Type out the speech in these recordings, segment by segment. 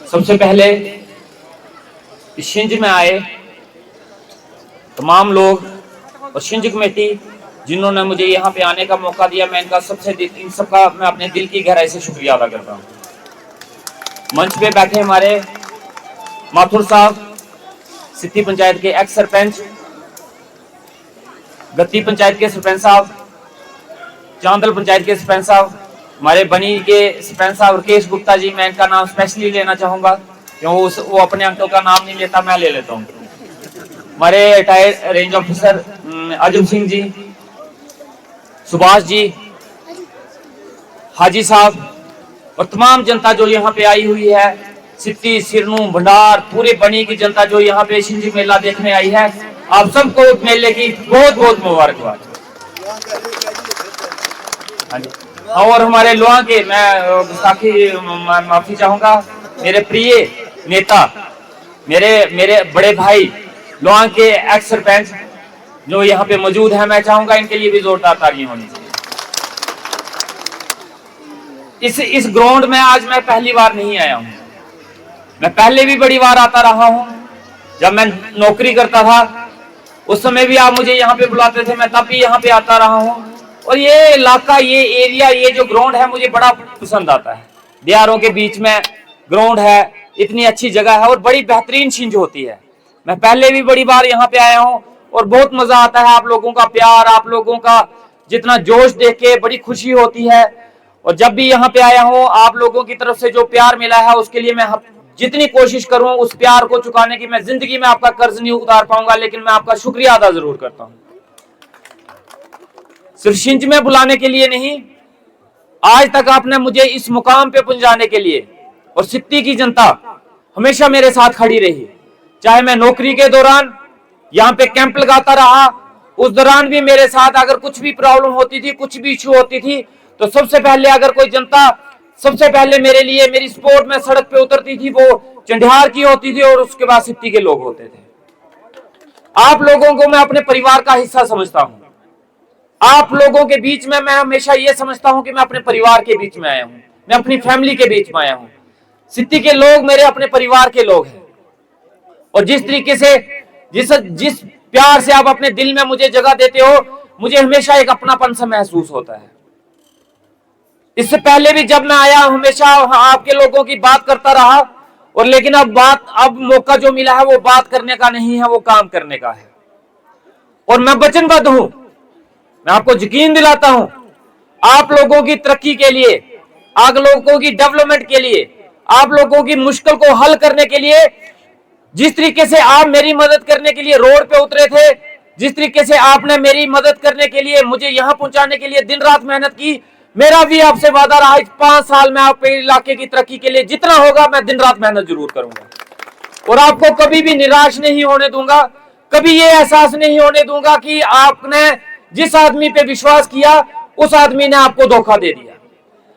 सबसे पहले इस शिंज में आए तमाम लोग और शिंज कमेटी जिन्होंने मुझे यहाँ पे आने का मौका दिया, मैं इनका इन सबका मैं अपने दिल की गहराई से शुक्रिया अदा करता हूँ। मंच पे बैठे हमारे माथुर साहब, सिद्धि पंचायत के एक्स सरपंच, गत्ती पंचायत के सरपंच साहब, चांदल पंचायत के सरपंच साहब, हमारे बनी के सरपंच साहब राकेश गुप्ता जी, मैं इनका नाम स्पेशली लेना चाहूंगा क्योंकि वो अपने अंकल का नाम नहीं लेता, मैं ले लेता हूँ। हमारे रिटायर्ड रेंज ऑफिसर अजम सिंह जी, सुभाष जी, हाजी साहब और तमाम जनता जो यहाँ पे आई हुई है, सिद्धि, सिरनू, भंडार, पूरे बनी की जनता जो यहाँ पे शिंज मेला देखने आई है, आप सबको मेले की बहुत बहुत मुबारकबाद। और हमारे लोहा के, मैं माफी चाहूंगा, मेरे प्रिय नेता, मेरे बड़े भाई लोहा के एक्स सरपंच जो यहाँ पे मौजूद है, मैं चाहूंगा इनके लिए भी जोरदार तालियां होनी चाहिए। इस ग्राउंड में आज मैं पहली बार नहीं आया हूं, मैं पहले भी बड़ी बार आता रहा हूं। जब मैं नौकरी करता था उस समय भी आप मुझे यहाँ पे बुलाते थे, मैं तब भी यहाँ पे आता रहा हूँ। और ये इलाका, ये एरिया, ये जो ग्राउंड है मुझे बड़ा पसंद आता है। बिहारों के बीच में ग्राउंड है, इतनी अच्छी जगह है और बड़ी बेहतरीन शिंज होती है। मैं पहले भी बड़ी बार यहाँ पे आया हूँ और बहुत मजा आता है। आप लोगों का प्यार, आप लोगों का जितना जोश देख के बड़ी खुशी होती है। और जब भी यहाँ पे आया हूँ, आप लोगों की तरफ से जो प्यार मिला है उसके लिए मैं जितनी कोशिश करूं उस प्यार को चुकाने की, मैं जिंदगी में आपका कर्ज नहीं उतार पाऊंगा, लेकिन मैं आपका शुक्रिया अदा जरूर करता हूं। सिर्फ शिंज में बुलाने के लिए नहीं, आज तक आपने मुझे इस मुकाम पे पहुंचाने के लिए, और सिद्धि की जनता हमेशा मेरे साथ खड़ी रही। चाहे मैं नौकरी के दौरान यहाँ पे कैंप लगाता रहा, उस दौरान भी मेरे साथ अगर कुछ भी प्रॉब्लम होती थी, कुछ भी इशू होती थी, तो सबसे पहले अगर कोई जनता सबसे पहले मेरे लिए, मेरी सपोर्ट में सड़क पे उतरती थी, वो चंडियार की होती थी और उसके बाद सिद्धि के लोग होते थे। आप लोगों को मैं अपने परिवार का हिस्सा समझता हूं। आप लोगों के बीच में मैं हमेशा ये समझता हूं कि मैं अपने परिवार के बीच में आया हूं, मैं अपनी फैमिली के बीच में आया हूं। सिद्धि के लोग मेरे अपने परिवार के लोग हैं। और जिस तरीके से, जिस प्यार से आप अपने दिल में मुझे जगह देते हो, मुझे हमेशा एक अपनापन सा महसूस होता है। इससे पहले भी जब मैं आया हमेशा आपके लोगों की बात करता रहा, और लेकिन अब मौका जो मिला है वो बात करने का नहीं है, वो काम करने का है। और मैं वचनबद्ध हूं, मैं आपको यकीन दिलाता हूं, आप लोगों की तरक्की के लिए, आप लोगों की डेवलपमेंट के लिए, आप लोगों की मुश्किल को हल करने के लिए, जिस तरीके से आप मेरी मदद करने के लिए रोड पे उतरे थे, जिस तरीके से आपने मेरी मदद करने के लिए, मुझे यहां पहुंचाने के लिए दिन रात मेहनत की, मेरा भी आपसे वादा रहा, 5 साल में आपके इलाके की तरक्की के लिए जितना होगा मैं दिन रात मेहनत जरूर करूंगा। और आपको कभी भी निराश नहीं होने दूंगा, कभी ये एहसास नहीं होने दूंगा कि आपने जिस आदमी पे विश्वास किया उस आदमी ने आपको धोखा दे दिया।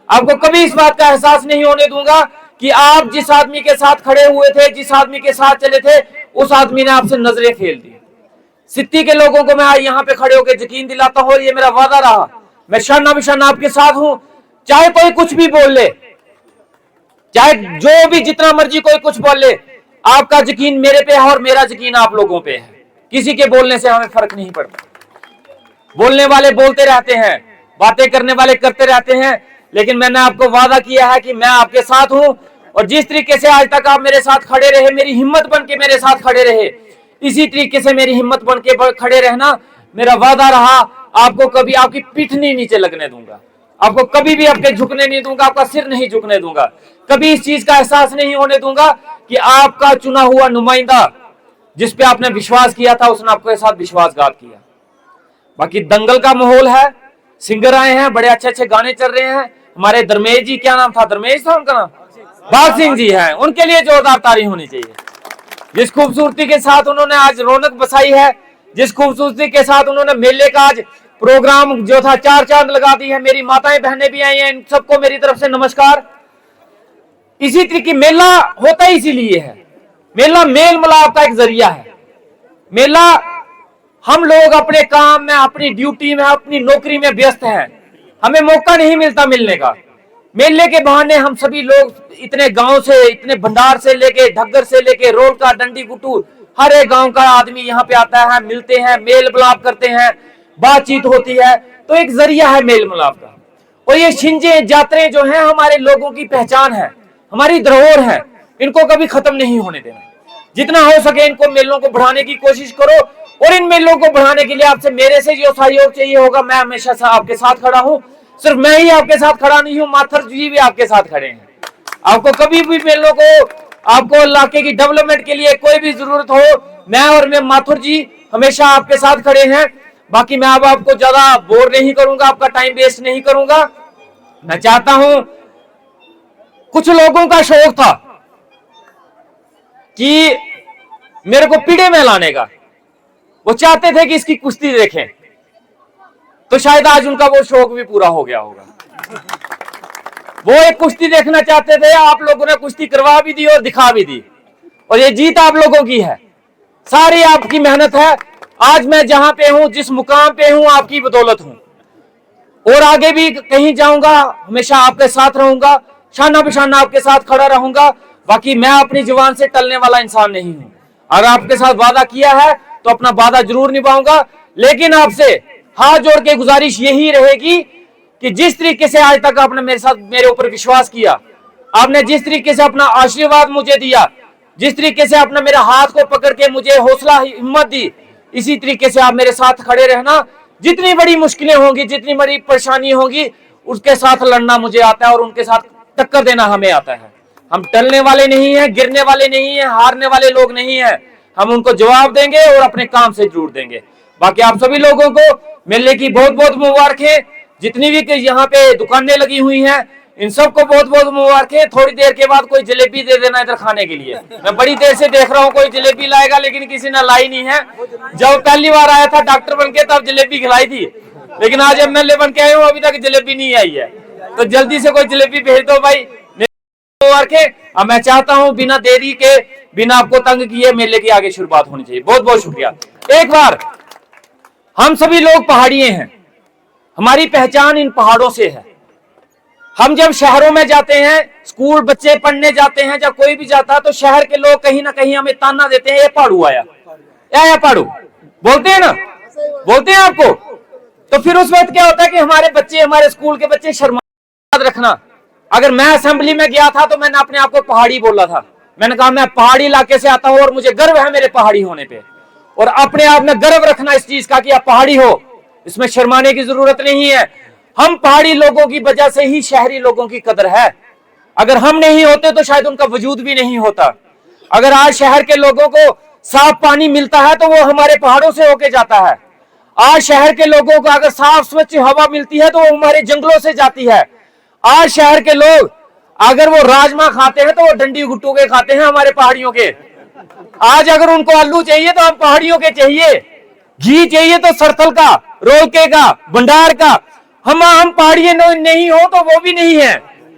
आपको कभी इस बात का एहसास नहीं होने दूंगा कि आप जिस आदमी के साथ खड़े हुए थे, जिस आदमी के साथ चले थे, उस आदमी ने आपसे नजरें फेर दी। सिद्धि के लोगों को मैं आज यहाँ पे खड़े होकर यकीन दिलाता हूँ, और ये मेरा वादा रहा, मैं शाना बिशाना आपके साथ हूं। चाहे कोई कुछ भी बोल ले, चाहे जो भी जितना मर्जी कोई कुछ बोल ले, आपका यकीन मेरे पे है और मेरा यकीन आप लोगों पे है। किसी के बोलने से हमें फर्क नहीं पड़ता। बोलने वाले बोलते रहते हैं, बातें करने वाले करते रहते हैं, लेकिन मैंने आपको वादा किया है कि मैं आपके साथ हूं। और जिस तरीके से आज तक आप मेरे साथ खड़े रहे, मेरी हिम्मत बन के मेरे साथ खड़े रहे, इसी तरीके से मेरी हिम्मत बन के खड़े रहना मेरा वादा रहा। आपको कभी आपकी पीठ नहीं नीचे लगने दूंगा, आपको कभी भी आपके झुकने नहीं दूंगा, आपका सिर नहीं झुकने दूंगा, कभी इस चीज का एहसास नहीं होने दूंगा कि आपका चुना हुआ नुमाइंदा जिस पे आपने विश्वास किया था उसने आपके साथ विश्वासघात किया। बाकी दंगल का माहौल है, सिंगर आए हैं, बड़े अच्छे अच्छे गाने चल रहे हैं। हमारे धर्मेश जी, क्या नाम था, धर्मेश था उनका नाम, भाग सिंह जी हैं, उनके लिए जोरदार तारीफ होनी चाहिए। जिस खूबसूरती के साथ उन्होंने आज रौनक बसाई है, जिस खूबसूरती के साथ उन्होंने मेले का आज प्रोग्राम जो था 4 चांद लगा दी है। मेरी माताएं बहनें भी आई हैं, इन सबको मेरी तरफ से नमस्कार। इसी तरीके मेला होता ही इसीलिए है, मेला मेल मिलाप का एक जरिया है। मेला हम लोग अपने काम में, अपनी ड्यूटी में, अपनी नौकरी में व्यस्त हैं, हमें मौका नहीं मिलता मिलने का, मेले के बहाने हम सभी लोग इतने गांव से, इतने भंडार से लेके, ढग्गर से लेके, रोलका, डंडी गुट्टू, हर एक गांव का आदमी यहाँ पे आता है, मिलते हैं, मेल मिलाप करते हैं, बातचीत होती है। तो एक जरिया है मेल मिलाप का। और ये शिंजे यात्राएं जो हैं हमारे लोगों की पहचान है, हमारी धरोहर है, इनको कभी खत्म नहीं होने देना। जितना हो सके इनको मेलों को बढ़ाने की कोशिश करो। और इन मेलों को बढ़ाने के लिए आपसे मेरे से जो सहयोग चाहिए होगा, मैं हमेशा से आपके साथ खड़ा हूं। सिर्फ मैं ही आपके साथ खड़ा नहीं हूं, माथुर जी भी आपके साथ खड़े हैं। आपको कभी भी मेलों को, आपको इलाके की डेवलपमेंट के लिए कोई भी जरूरत हो, मैं और मैं माथुर जी हमेशा आपके साथ खड़े हैं। बाकी मैं अब आपको ज्यादा बोर नहीं करूंगा, आपका टाइम वेस्ट नहीं करूंगा। मैं चाहता हूं, कुछ लोगों का शौक था कि मेरे को पीढ़े में लाने का, वो चाहते थे कि इसकी कुश्ती देखें, तो शायद आज उनका वो शौक भी पूरा हो गया होगा। वो एक कुश्ती देखना चाहते थे, आप लोगों ने कुश्ती करवा भी दी और दिखा भी दी, और ये जीत आप लोगों की है, सारी आपकी मेहनत है। आज मैं जहां पे हूं, जिस मुकाम पे हूं, आपकी बदौलत हूं, और आगे भी कहीं जाऊंगा हमेशा आपके साथ रहूंगा, शाना बिशाना आपके साथ खड़ा रहूंगा। बाकी मैं अपनी जुबान से टलने वाला इंसान नहीं हूं। अगर आपके साथ वादा किया है तो अपना वादा जरूर निभाऊंगा। लेकिन आपसे हाथ जोड़ के गुजारिश यही रहेगी कि जिस तरीके से आज तक आपने मेरे ऊपर विश्वास किया, आपने जिस तरीके से अपना आशीर्वाद मुझे दिया, जिस तरीके से आपने मेरे हाथ को पकड़ के मुझे हौसला, हिम्मत दी, इसी तरीके से आप मेरे साथ खड़े रहना। जितनी बड़ी मुश्किलें होंगी, जितनी बड़ी परेशानी होगी, उसके साथ लड़ना मुझे आता है और उनके साथ टक्कर देना हमें आता है। हम टलने वाले नहीं हैं, गिरने वाले नहीं हैं, हारने वाले लोग नहीं हैं। हम उनको जवाब देंगे और अपने काम से जरूर देंगे। बाकी आप सभी लोगों को मेले की बहुत बहुत मुबारकें। जितनी भी यहाँ पे दुकानें लगी हुई हैं, इन सबको बहुत बहुत मुबारकें। थोड़ी देर के बाद कोई जलेबी दे देना इधर खाने के लिए। मैं बड़ी देर से देख रहा हूँ कोई जलेबी लाएगा, लेकिन किसी ने लाई नहीं है। जब पहली बार आया था डॉक्टर बन के, तब जलेबी खिलाई थी, लेकिन आज एमएलए बन के आए हूँ, अभी तक जलेबी नहीं आई है। तो जल्दी से कोई जलेबी भेज दो भाई। अब मैं चाहता हूं बिना देरी के, बिना आपको तंग किए मेले की आगे शुरुआत होनी चाहिए। बहुत बहुत शुक्रिया। एक बार, हम सभी लोग पहाड़िए हैं, हमारी पहचान इन पहाड़ों से है। हम जब शहरों में जाते हैं, स्कूल बच्चे पढ़ने जाते हैं, जब कोई भी जाता है तो शहर के लोग कहीं ना कहीं हमें ताना देते हैं, ये पहाड़ू आया, या पहाड़ू बोलते हैं ना, बोलते हैं आपको। तो फिर उस वक्त क्या होता है कि हमारे बच्चे, हमारे स्कूल के बच्चे शर्मा। याद रखना, अगर मैं असेंबली में गया था तो मैंने अपने आप को पहाड़ी बोला था। मैंने कहा मैं पहाड़ी इलाके से आता हूं और मुझे गर्व है मेरे पहाड़ी होने पे। और अपने आप में गर्व रखना इस चीज का कि आप पहाड़ी हो, इसमें शर्माने की जरूरत नहीं है। हम पहाड़ी लोगों की वजह से ही शहरी लोगों की कदर है। अगर हम नहीं होते तो शायद उनका वजूद भी नहीं होता। अगर आज शहर के लोगों को साफ पानी मिलता है तो वो हमारे पहाड़ों से होके जाता है। आज शहर के लोगों को अगर साफ स्वच्छ हवा मिलती है तो वो हमारे जंगलों से जाती है। आज शहर के लोग अगर वो राजमा खाते हैं तो वो डंडी गुट्टू के खाते हैं, हमारे पहाड़ियों के। आज अगर उनको आलू चाहिए तो हम पहाड़ियों के चाहिए, घी चाहिए तो सरथल का, रोलके का, भंडार का। हम पहाड़ियों नहीं हो तो वो भी नहीं है,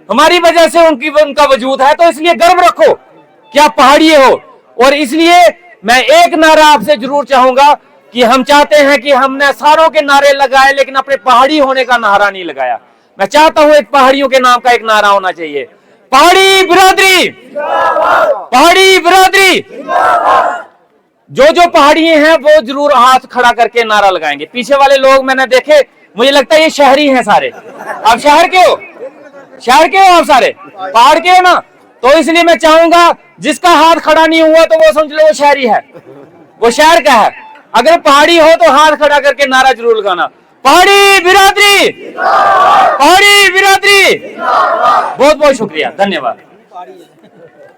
हमारी वजह से उनका वजूद है। तो इसलिए गर्व रखो कि आप पहाड़ी हो। और इसलिए मैं एक नारा आपसे जरूर चाहूंगा कि हम चाहते हैं कि हमने सारों के नारे लगाए, लेकिन अपने पहाड़ी होने का नारा नहीं लगाया। मैं चाहता हूं एक पहाड़ियों के नाम का एक नारा होना चाहिए, पहाड़ी बिरादरी, पहाड़ी बिरादरी। जो पहाड़िए हैं वो जरूर हाथ खड़ा करके नारा लगाएंगे। पीछे वाले लोग मैंने देखे, मुझे लगता है ये शहरी हैं सारे। आप शहर के हो, शहर के हो आप सारे, पहाड़ के हो ना। तो इसलिए मैं चाहूंगा जिसका हाथ खड़ा नहीं हुआ तो वो समझ लो वो शहरी है, वो शहर का है। अगर पहाड़ी हो तो हाथ खड़ा करके नारा जरूर लगाना, पहाड़ी बिरादरी, पहाड़ी बिरादरी। बहुत बहुत शुक्रिया, धन्यवाद।